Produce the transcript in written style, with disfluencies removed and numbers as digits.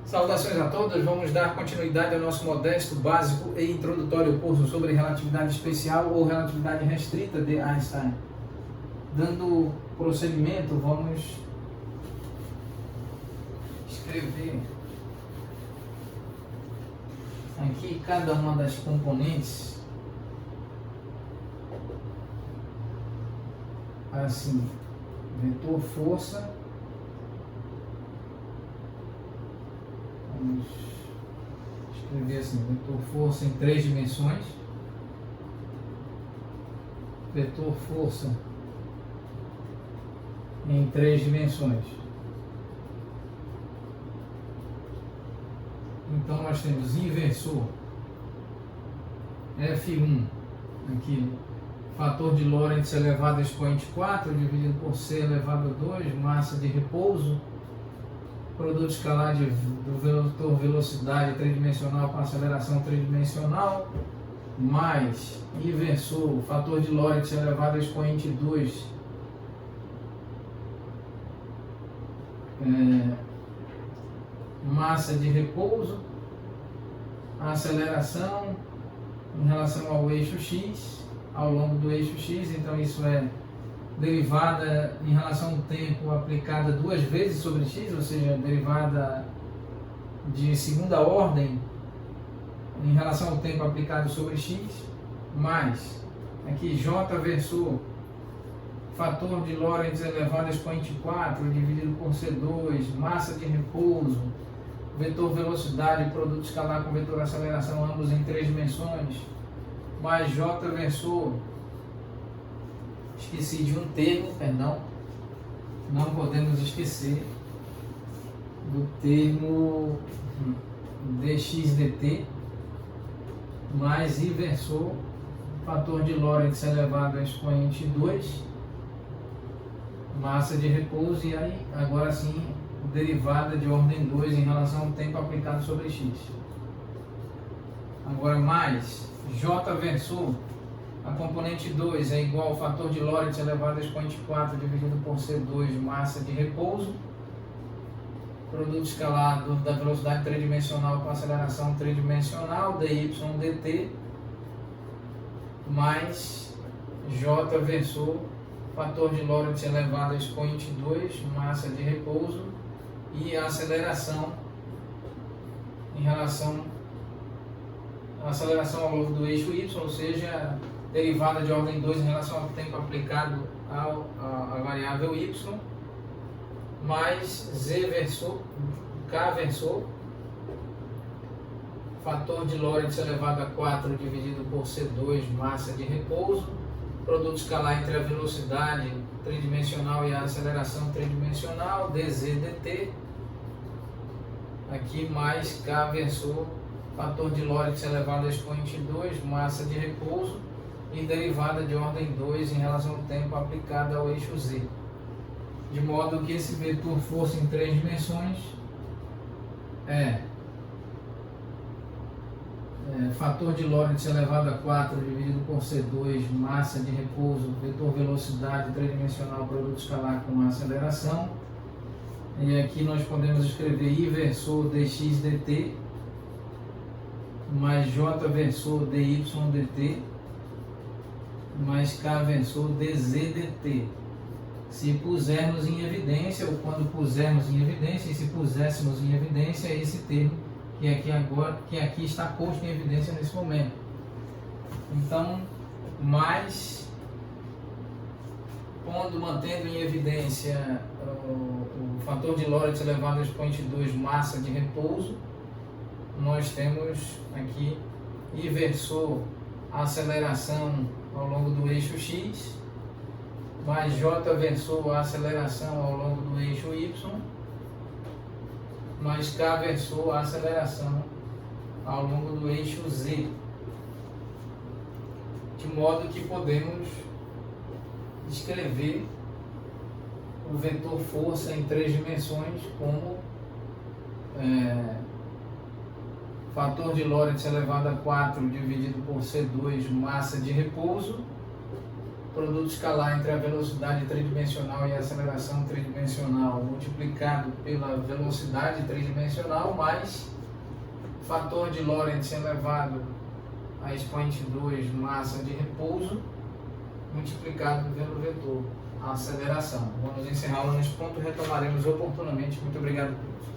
Saudações a todos, vamos dar continuidade ao nosso modesto, básico e introdutório curso sobre relatividade especial ou relatividade restrita de Einstein. Dando prosseguimento, vamos escrever aqui cada uma das componentes assim: vetor força. Vamos escrever assim: vetor força em 3 dimensões, vetor força em 3 dimensões. Então nós temos inversor F1 aqui, fator de Lorentz elevado a expoente 4 dividido por C elevado a 2, massa de repouso, produto escalar do vetor velocidade tridimensional com aceleração tridimensional, mais inversor, fator de Lorentz elevado a expoente 2, massa de repouso, aceleração em relação ao eixo X, ao longo do eixo X. Então isso é derivada em relação ao tempo aplicada 2 vezes sobre x, ou seja, derivada de segunda ordem em relação ao tempo aplicado sobre x, mais aqui J versor fator de Lorentz elevado a expoente 4 dividido por C2, massa de repouso, vetor velocidade, produto escalar com vetor aceleração, ambos em 3 dimensões, mais J versor, esqueci de um termo, perdão, não podemos esquecer do termo dx/dt, mais inversor, fator de Lorentz elevado a expoente 2, massa de repouso, e aí agora sim derivada de ordem 2 em relação ao tempo aplicado sobre x. Agora mais J versor, a componente 2 é igual ao fator de Lorentz elevado a expoente 4 dividido por C2, massa de repouso, produto escalar da velocidade tridimensional com aceleração tridimensional, dy/dt, mais J versor, fator de Lorentz elevado a expoente 2, massa de repouso, e a aceleração em relação à aceleração ao longo do eixo Y, ou seja, derivada de ordem 2 em relação ao tempo aplicado à variável y, mais z versor, k versor, fator de Lorentz elevado a 4 dividido por C2, massa de repouso, produto escalar entre a velocidade tridimensional e a aceleração tridimensional, dz/dt, aqui mais k versor, fator de Lorentz elevado a expoente 2, massa de repouso, e derivada de ordem 2 em relação ao tempo aplicado ao eixo z. De modo que esse vetor força em 3 dimensões é fator de Lorentz elevado a 4 dividido por C2, massa de repouso, vetor velocidade tridimensional, produto escalar com aceleração. E aqui nós podemos escrever I versor dx/dt, mais J versor dy/dt, mais K versor dz/dt. Se pusermos em evidência, ou quando pusermos em evidência, e se puséssemos em evidência esse termo que aqui está posto em evidência nesse momento. Então, mais, quando mantendo em evidência o fator de Lorentz elevado a expoente 2, massa de repouso, nós temos aqui I versor aceleração ao longo do eixo X, mais J versor aceleração ao longo do eixo Y, mais K versor aceleração ao longo do eixo Z. De modo que podemos escrever o vetor força em 3 dimensões como fator de Lorentz elevado a 4 dividido por C2, massa de repouso, produto escalar entre a velocidade tridimensional e a aceleração tridimensional multiplicado pela velocidade tridimensional mais fator de Lorentz elevado a expoente 2 massa de repouso multiplicado pelo vetor a aceleração. Vamos encerrar nesse ponto, retomaremos oportunamente. Muito obrigado, prof.